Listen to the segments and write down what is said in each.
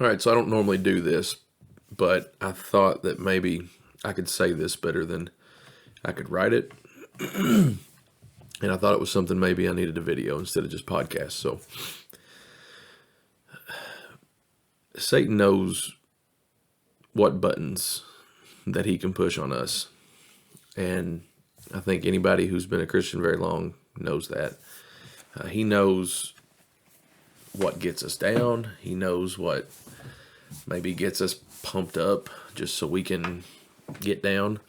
All right, so I don't normally do this, but I thought that maybe I could say this better than I could write it. And I thought it was something maybe I needed a video instead of just podcast. So Satan knows what buttons that he can push on us. And I think anybody who's been a Christian very long knows that. He knows what gets us down. He knows what maybe gets us pumped up just so we can get down.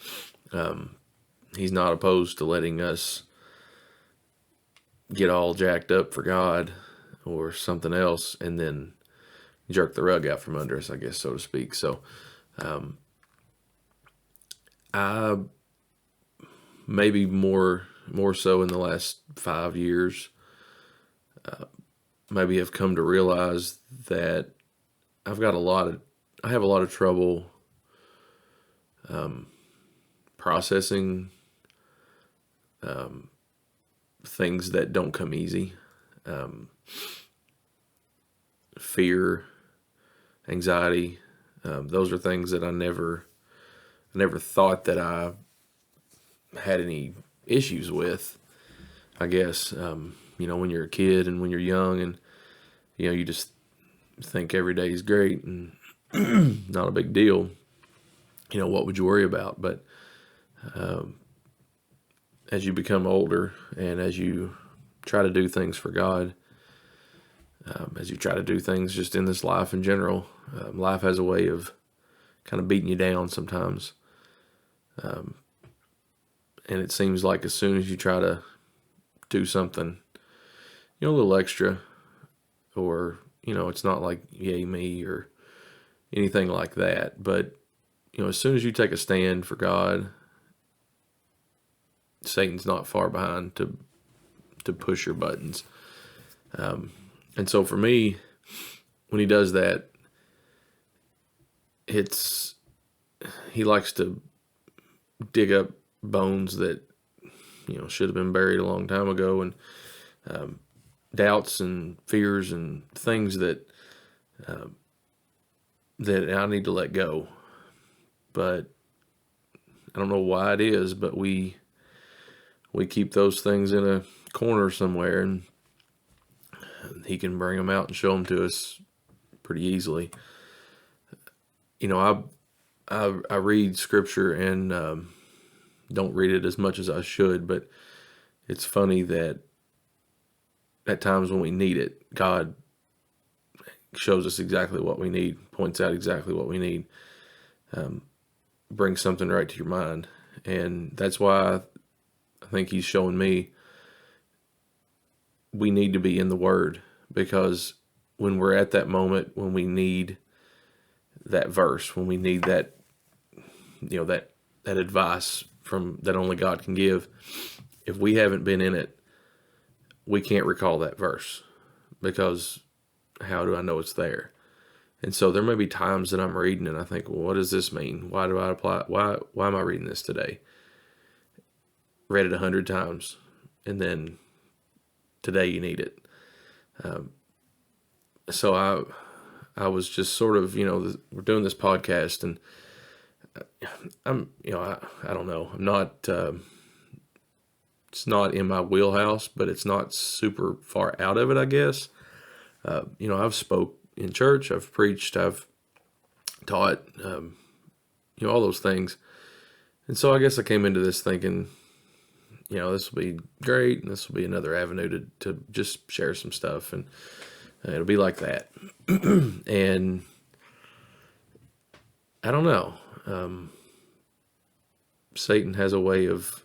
He's not opposed to letting us get all jacked up for God or something else and then jerk the rug out from under us, I guess, so to speak. So I maybe more so in the last 5 years maybe have come to realize that I have a lot of trouble processing things that don't come easy. Fear, anxiety, those are things that I never thought that I had any issues with. I guess, when you're a kid and when you're young and, you just think every day is great and not a big deal. What would you worry about? But as you become older and as you try to do things for God, as you try to do things just in this life in general, life has a way of kind of beating you down sometimes. And it seems like as soon as you try to do something, a little extra, or, it's not like yay me or anything like that. But, as soon as you take a stand for God, Satan's not far behind to push your buttons. And so for me, when he does that, he likes to dig up bones that, should have been buried a long time ago, and doubts and fears and things that I need to let go. But I don't know why it is, but we keep those things in a corner somewhere, and he can bring them out and show them to us pretty easily. I read scripture and don't read it as much as I should, but it's funny that at times when we need it, God shows us exactly what we need, points out exactly what we need, brings something right to your mind. And that's why I think he's showing me we need to be in the Word, because when we're at that moment, when we need that verse, when we need that, that advice from that only God can give, if we haven't been in it, we can't recall that verse, because how do I know it's there? And so there may be times that I'm reading and I think, well, what does this mean? Why do I apply? Why am I reading this today? Read it 100 times, and then today you need it. So I was just sort of, we're doing this podcast, and I'm, I don't know. I'm not, it's not in my wheelhouse, but it's not super far out of it, I guess. I've spoke in church, I've preached, I've taught, all those things. And so I guess I came into this thinking, this will be great, and this will be another avenue to just share some stuff, and it'll be like that. And I don't know. Satan has a way of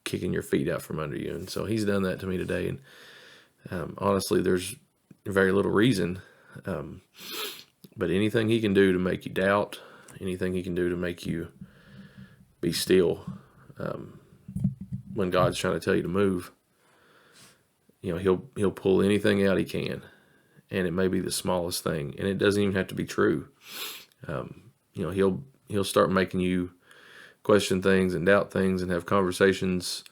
kicking your feet out from under you, and so he's done that to me today. And honestly, there's very little reason, but anything he can do to make you doubt, anything he can do to make you be still, when God's trying to tell you to move, he'll pull anything out he can, and it may be the smallest thing, and it doesn't even have to be true. He'll start making you question things and doubt things and have conversations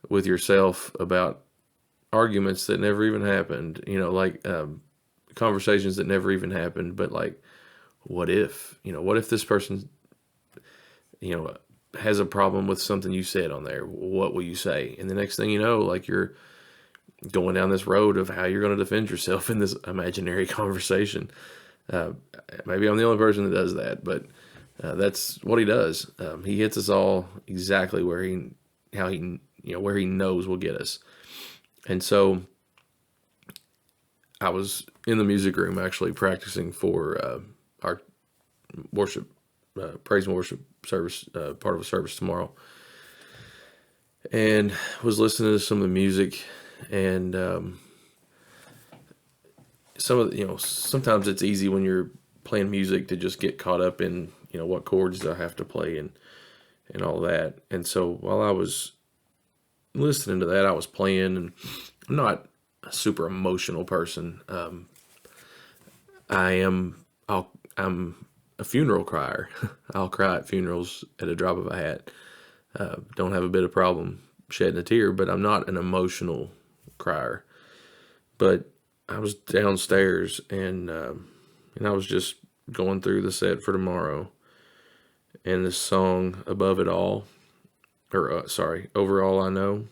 with yourself about arguments that never even happened. conversations that never even happened, but like, what if, what if this person, has a problem with something you said on there? What will you say? And the next thing you know, like, you're going down this road of how you're going to defend yourself in this imaginary conversation. Maybe I'm the only person that does that, but that's what he does. He hits us all exactly where where he knows will get us. And so I was in the music room actually practicing for our worship, praise and worship service, part of a service tomorrow, and was listening to some of the music. And sometimes it's easy when you're playing music to just get caught up in, what chords I have to play and all that. And so while I was listening to that, I was playing, and I'm not a super emotional person. I'm a funeral crier. I'll cry at funerals at a drop of a hat. Don't have a bit of problem shedding a tear, but I'm not an emotional crier. But I was downstairs, and I was just going through the set for tomorrow, and this song Above It All, Over All I Know,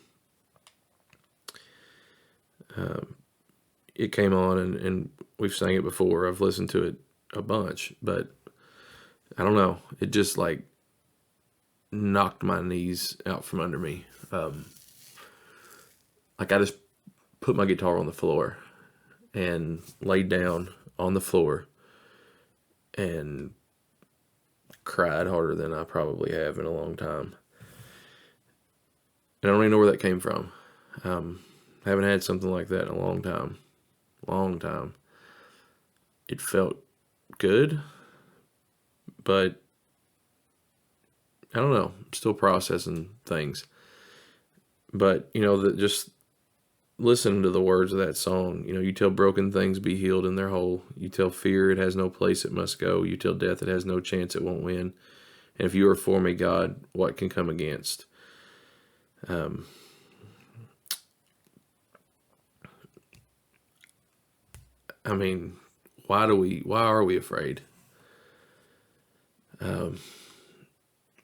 it came on, and we've sang it before. I've listened to it a bunch, but I don't know, it just like knocked my knees out from under me. Like, I just put my guitar on the floor and laid down on the floor and cried harder than I probably have in a long time. And I don't even know where that came from. I haven't had something like that in a long time. It felt good, but I don't know, I'm still processing things. But, just listen to the words of that song. You tell broken things be healed in their whole. You tell fear it has no place, it must go. You tell death it has no chance, it won't win. And if you are for me, God, what can come against? Why are we afraid? I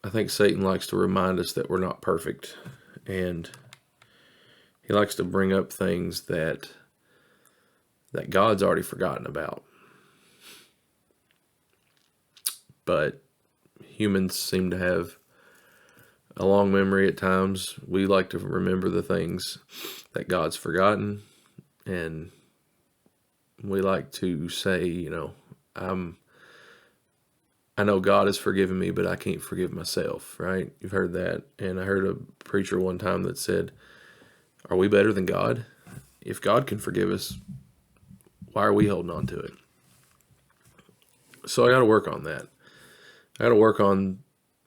think Satan likes to remind us that we're not perfect, and he likes to bring up things that God's already forgotten about. But humans seem to have a long memory at times. We like to remember the things that God's forgotten, and we like to say, I know God has forgiven me, but I can't forgive myself, right? You've heard that. And I heard a preacher one time that said, are we better than God? If God can forgive us, why are we holding on to it? So I got to work on that. I got to work on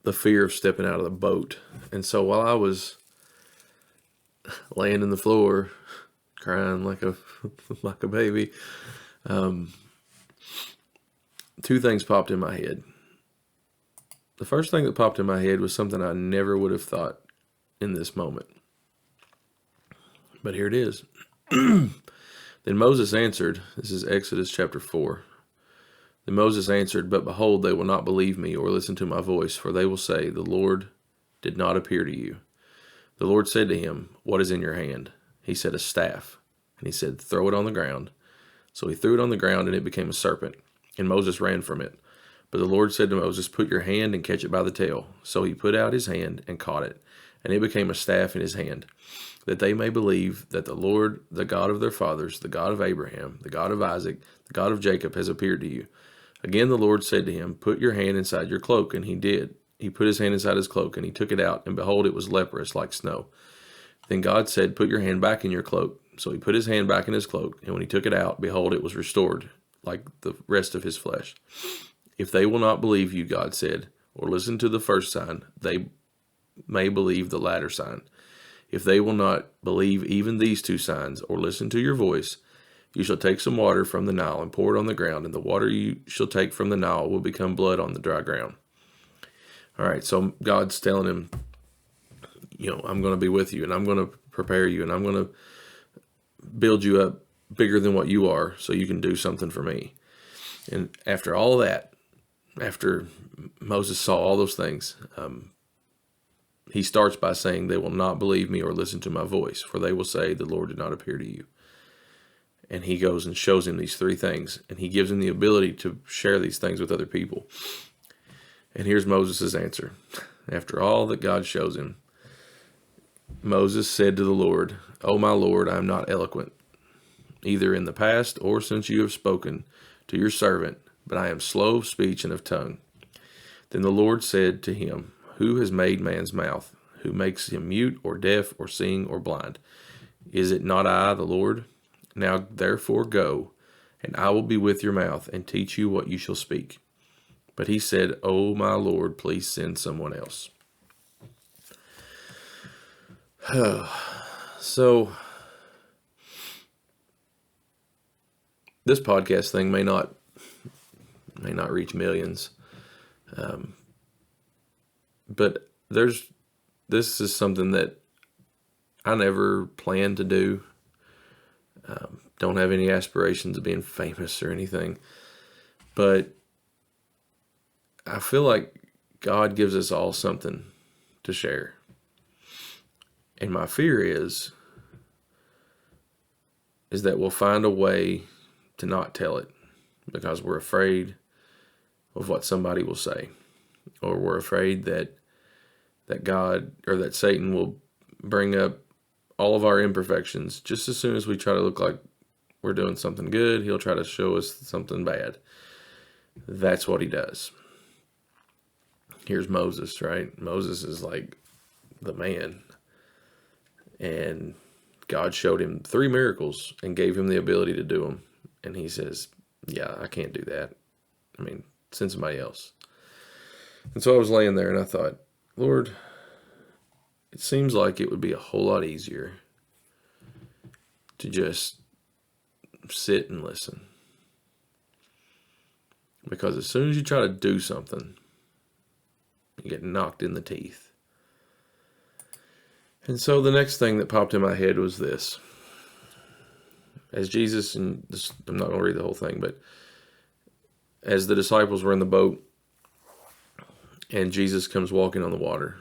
the fear of stepping out of the boat. And so while I was laying in the floor, crying like a baby, two things popped in my head. The first thing that popped in my head was something I never would have thought in this moment. But here it is. Then Moses answered, this is Exodus chapter 4. Then Moses answered, but behold, they will not believe me or listen to my voice, for they will say, the Lord did not appear to you. The Lord said to him, what is in your hand? He said, a staff. And he said, throw it on the ground. So he threw it on the ground, and it became a serpent. And Moses ran from it. But the Lord said to Moses, put your hand and catch it by the tail. So he put out his hand and caught it. And it became a staff in his hand, that they may believe that the Lord, the God of their fathers, the God of Abraham, the God of Isaac, the God of Jacob, has appeared to you. Again the Lord said to him, put your hand inside your cloak. And he did. He put his hand inside his cloak, and he took it out, and behold, it was leprous like snow. Then God said, put your hand back in your cloak. So he put his hand back in his cloak, and when he took it out, behold, it was restored like the rest of his flesh. If they will not believe you, God said, or listen to the first sign, they may believe the latter sign. If they will not believe even these two signs, or listen to your voice, you shall take some water from the Nile and pour it on the ground, and the water you shall take from the Nile will become blood on the dry ground. All right, so God's telling him, I'm going to be with you, and I'm going to prepare you, and I'm going to build you up bigger than what you are so you can do something for me. And after all of that, after Moses saw all those things, he starts by saying, they will not believe me or listen to my voice, for they will say, the Lord did not appear to you. And he goes and shows him these three things, and he gives him the ability to share these things with other people. And here's Moses' answer. After all that God shows him, Moses said to the Lord, O my Lord, I am not eloquent, either in the past or since you have spoken to your servant, but I am slow of speech and of tongue. Then the Lord said to him, Who has made man's mouth? Who makes him mute or deaf or seeing or blind? Is it not I, the Lord? Now therefore go, and I will be with your mouth and teach you what you shall speak. But he said, O my Lord, please send someone else. So this podcast thing may not reach millions, but this is something that I never planned to do. Don't have any aspirations of being famous or anything, but I feel like God gives us all something to share. And my fear is that we'll find a way to not tell it because we're afraid of what somebody will say, or we're afraid that God or that Satan will bring up all of our imperfections. Just as soon as we try to look like we're doing something good, he'll try to show us something bad. That's what he does. Here's Moses, right? Moses is like the man. And God showed him 3 miracles and gave him the ability to do them. And he says, yeah, I can't do that. I mean, send somebody else. And so I was laying there and I thought, Lord, it seems like it would be a whole lot easier to just sit and listen. Because as soon as you try to do something, you get knocked in the teeth. And so the next thing that popped in my head was this. As Jesus, and this, I'm not going to read the whole thing, but as the disciples were in the boat and Jesus comes walking on the water.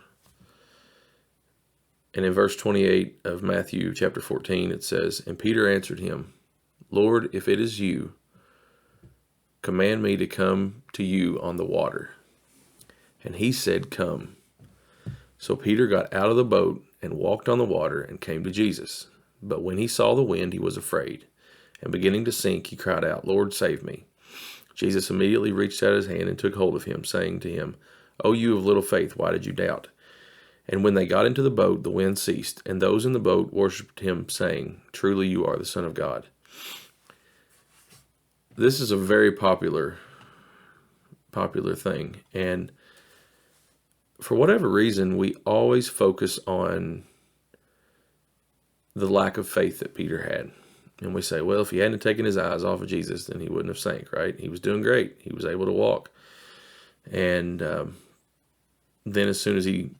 And in verse 28 of Matthew chapter 14, it says, And Peter answered him, Lord, if it is you, command me to come to you on the water. And he said, Come. So Peter got out of the boat and walked on the water and came to Jesus. But when he saw the wind, he was afraid. And beginning to sink, he cried out, Lord, save me. Jesus immediately reached out his hand and took hold of him, saying to him, O you of little faith, why did you doubt? And when they got into the boat, the wind ceased, and those in the boat worshipped him, saying, Truly you are the Son of God. This is a very popular thing. And for whatever reason, we always focus on the lack of faith that Peter had. And we say, well, if he hadn't taken his eyes off of Jesus, then he wouldn't have sank, right? He was doing great. He was able to walk. And then as soon as he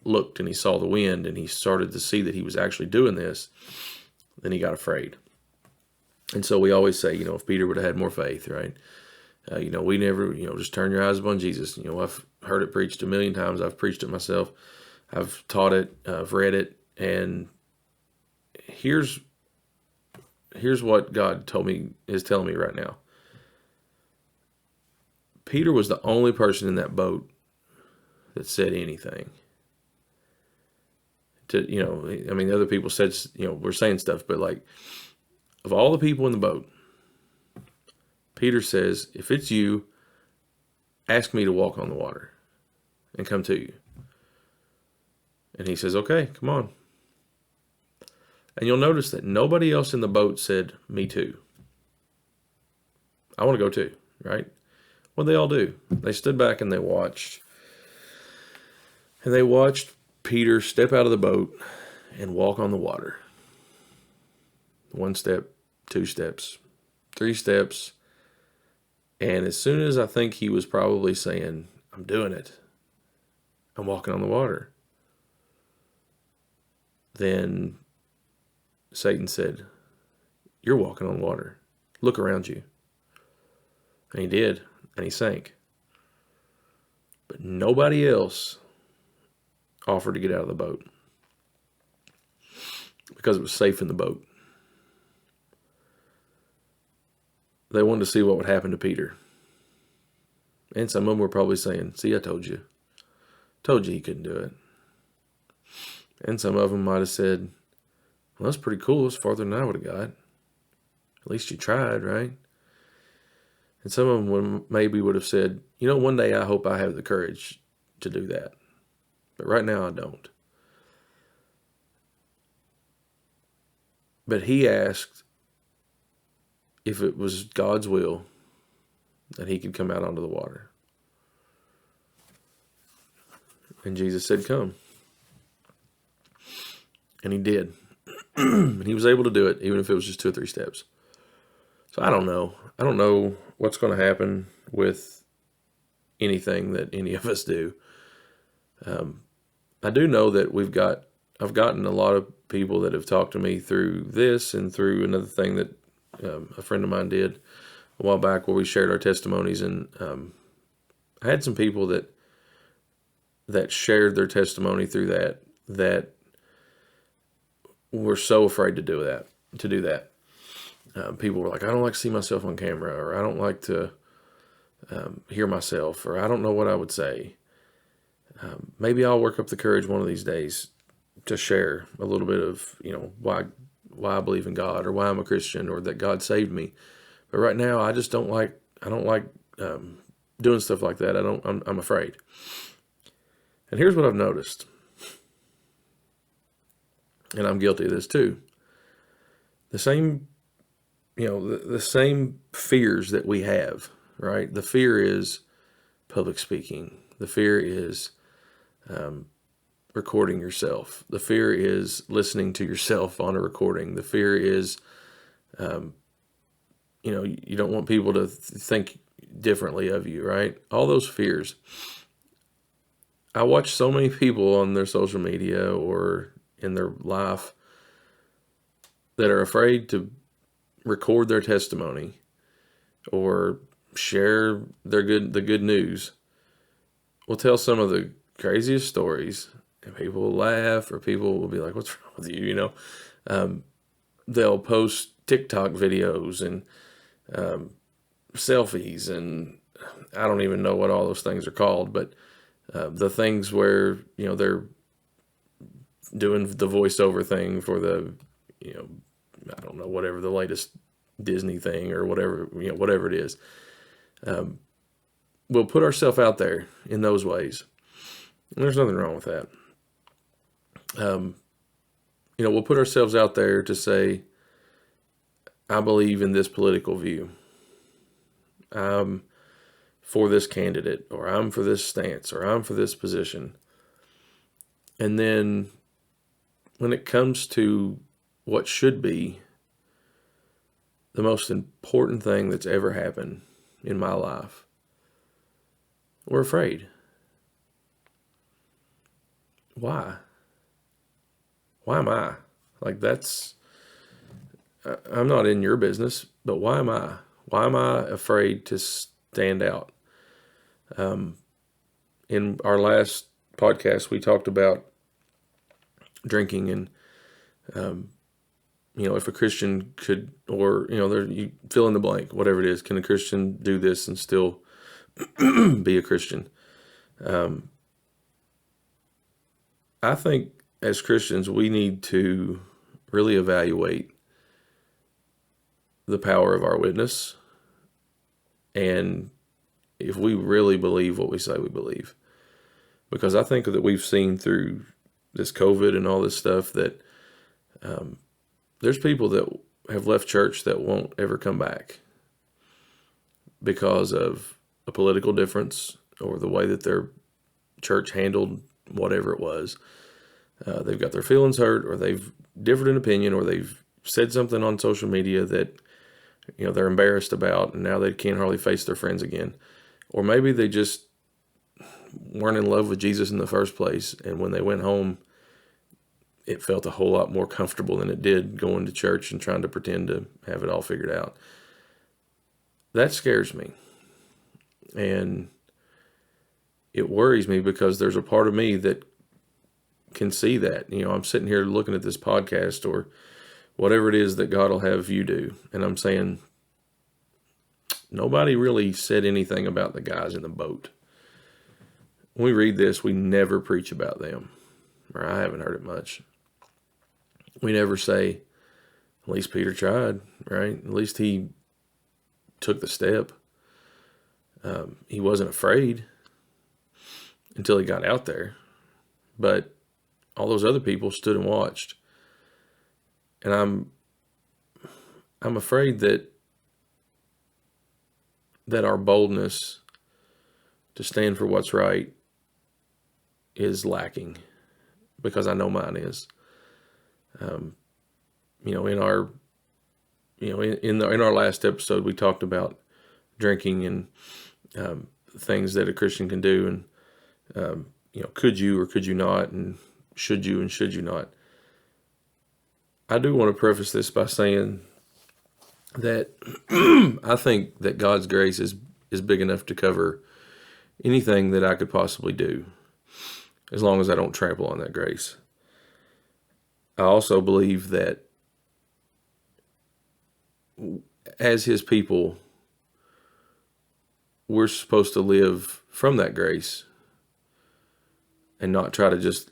looked and he saw the wind and he started to see that he was actually doing this, then he got afraid. And so we always say, if Peter would have had more faith, right? We never, just turn your eyes upon Jesus. I've heard it preached a million times. I've preached it myself. I've taught it. I've read it. And here's what God is telling me right now. Peter was the only person in that boat that said anything. The other people said, we're saying stuff, but like, of all the people in the boat, Peter says, if it's you, ask me to walk on the water and come to you. And he says, okay, come on. And you'll notice that nobody else in the boat said, me too. I want to go too, right? What they all do? They stood back and they watched. And they watched Peter step out of the boat and walk on the water. 1 step, 2 steps, 3 steps. And as soon as I think he was probably saying, I'm doing it, I'm walking on the water, then Satan said, you're walking on water. Look around you. And he did, and he sank. But nobody else offered to get out of the boat because it was safe in the boat. They wanted to see what would happen to Peter. And some of them were probably saying, see, I told you. Told you he couldn't do it. And some of them might have said, well, that's pretty cool. It's farther than I would have got. At least you tried, right? And some of them maybe would have said, one day I hope I have the courage to do that. But right now I don't. But he asked if it was God's will that he could come out onto the water. And Jesus said, come. And he did. And he was able to do it, even if it was just 2 or 3 steps. So I don't know. I don't know what's going to happen with anything that any of us do. I do know that I've gotten a lot of people that have talked to me through this and through another thing that a friend of mine did a while back where we shared our testimonies. And I had some people that shared their testimony through that were so afraid to do that. People were like, I don't like to see myself on camera, or I don't like to hear myself, or I don't know what I would say. Maybe I'll work up the courage one of these days to share a little bit of, why I believe in God, or why I'm a Christian, or that God saved me. But right now, I just don't like doing stuff like that. I'm afraid. And here's what I've noticed. And I'm guilty of this too. The same fears that we have, right? The fear is public speaking. The fear is recording yourself. The fear is listening to yourself on a recording. The fear is, you don't want people to think differently of you, right? All those fears. I watch so many people on their social media or in their life that are afraid to record their testimony or share the good news. Will tell some of the craziest stories, and people will laugh, or people will be like, what's wrong with you? They'll post TikTok videos and selfies, and I don't even know what all those things are called, but the things where, they're doing the voiceover thing for the, I don't know, whatever the latest Disney thing or whatever, whatever it is. We'll put ourselves out there in those ways. And there's nothing wrong with that. We'll put ourselves out there to say, I believe in this political view. I'm for this candidate, or I'm for this stance, or I'm for this position. And then when it comes to what should be the most important thing that's ever happened in my life, we're afraid. Why? Why am I? I'm not in your business, but why am I? Why am I afraid to stand out? In our last podcast, we talked about drinking and, if a Christian could, or, you fill in the blank, whatever it is, can a Christian do this and still be a Christian? I think as Christians, we need to really evaluate the power of our witness, and if we really believe what we say we believe. Because I think that we've seen through this COVID and all this stuff that there's people that have left church that won't ever come back because of a political difference or the way that their church handled whatever it was. They've got their feelings hurt, or they've differed in opinion, or they've said something on social media that they're embarrassed about, and now they can't hardly face their friends again. Or maybe they just weren't in love with Jesus in the first place, and when they went home, it felt a whole lot more comfortable than it did going to church and trying to pretend to have it all figured out. That scares me. And it worries me because there's a part of me that can see that. I'm sitting here looking at this podcast or whatever it is that God will have you do. And I'm saying, nobody really said anything about the guys in the boat. When we read this, we never preach about them. Or I haven't heard it much. We never say, at least Peter tried, right? At least he took the step. He wasn't afraid until he got out there. But all those other people stood and watched. And I'm afraid that our boldness to stand for what's right is lacking, because I know mine is. In our last episode, we talked about drinking and things that a Christian can do, and could you or could you not, and should you and should you not. I do want to preface this by saying that I think that God's grace is big enough to cover anything that I could possibly do, as long as I don't trample on that grace. I also believe that as His people, we're supposed to live from that grace and not try to just,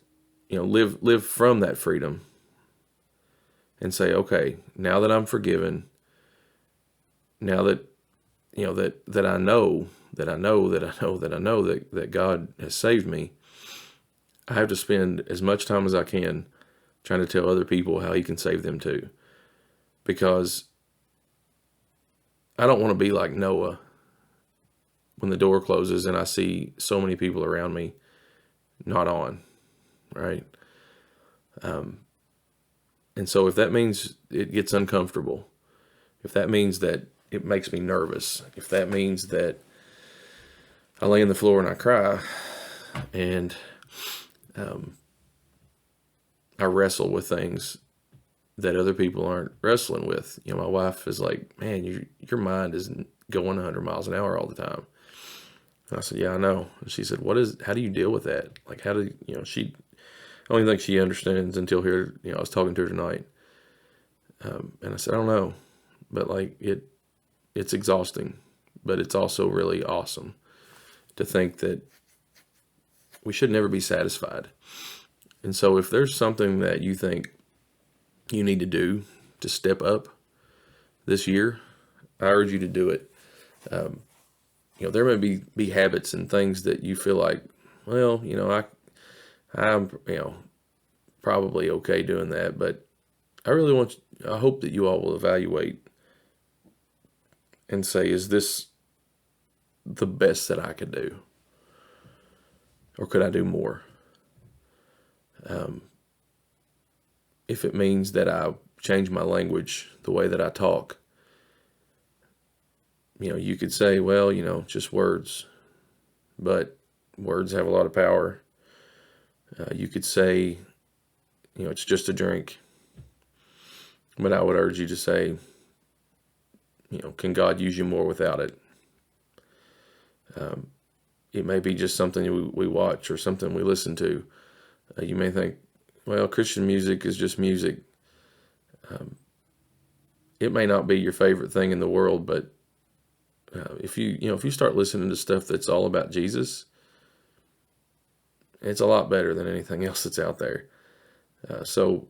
live from that freedom and say, okay, now that I'm forgiven, now that, that I know that God has saved me, I have to spend as much time as I can trying to tell other people how He can save them too. Because I don't want to be like Noah when the door closes and I see so many people around me not on, right? And so if that means it gets uncomfortable, if that means that it makes me nervous, if that means that I lay on the floor and I cry and I wrestle with things that other people aren't wrestling with. My wife is like, man, your mind is going 100 miles an hour all the time. And I said, yeah, I know. And she said, how do you deal with that? Like, how do she, I don't even think she understands until here, I was talking to her tonight. And I said, I don't know, but like it's exhausting, but it's also really awesome to think that we should never be satisfied. And so if there's something that you think you need to do to step up this year, I urge you to do it. There may be habits and things that you feel like, well, I'm probably okay doing that, but I hope that you all will evaluate and say, is this the best that I could do? Or could I do more? If it means that I change my language, the way that I talk, you could say, well, just words, but words have a lot of power. You could say, it's just a drink, but I would urge you to say, can God use you more without it? It may be just something we watch or something we listen to. You may think, well, Christian music is just music. It may not be your favorite thing in the world, but if you start listening to stuff that's all about Jesus, it's a lot better than anything else that's out there. So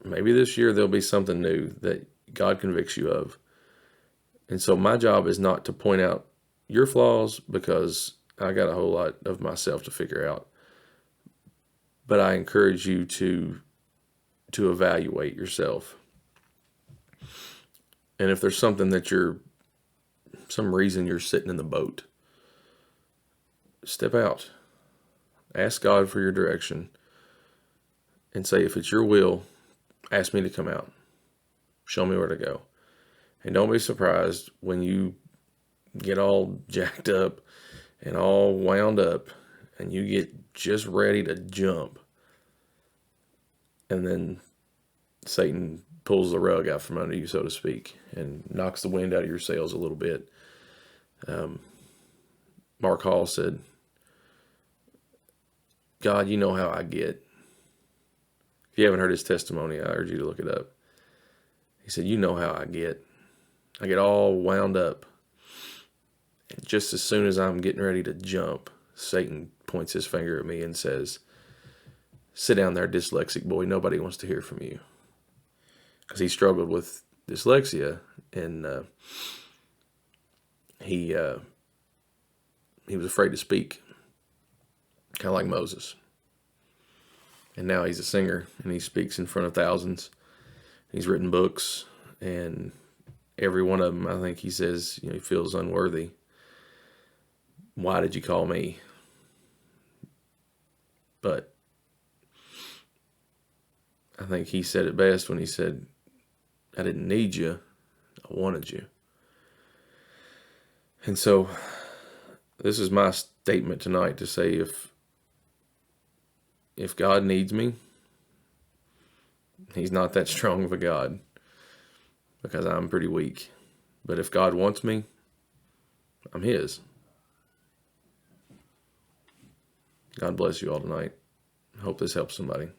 maybe this year there'll be something new that God convicts you of. And so my job is not to point out your flaws, because I got a whole lot of myself to figure out. But I encourage you to evaluate yourself. And if there's something that some reason you're sitting in the boat, step out. Ask God for your direction. And say, if it's your will, ask me to come out. Show me where to go. And don't be surprised when you get all jacked up and all wound up and you get just ready to jump. and then Satan pulls the rug out from under you, so to speak, and knocks the wind out of your sails a little bit. Mark Hall said, God, you know how I get. If you haven't heard his testimony, I urge you to look it up. He said, you know how I get. I get all wound up. And just as soon as I'm getting ready to jump, Satan points his finger at me and says, sit down there, dyslexic boy. Nobody wants to hear from you. Because he struggled with dyslexia, and he was afraid to speak, kind of like Moses. And now he's a singer, and he speaks in front of thousands. He's written books, and every one of them, I think he says, he feels unworthy. Why did you call me? But I think he said it best when he said, I didn't need you, I wanted you. And so this is my statement tonight to say, if God needs me, he's not that strong of a God, because I'm pretty weak. But if God wants me, I'm his. God bless you all tonight. I hope this helps somebody.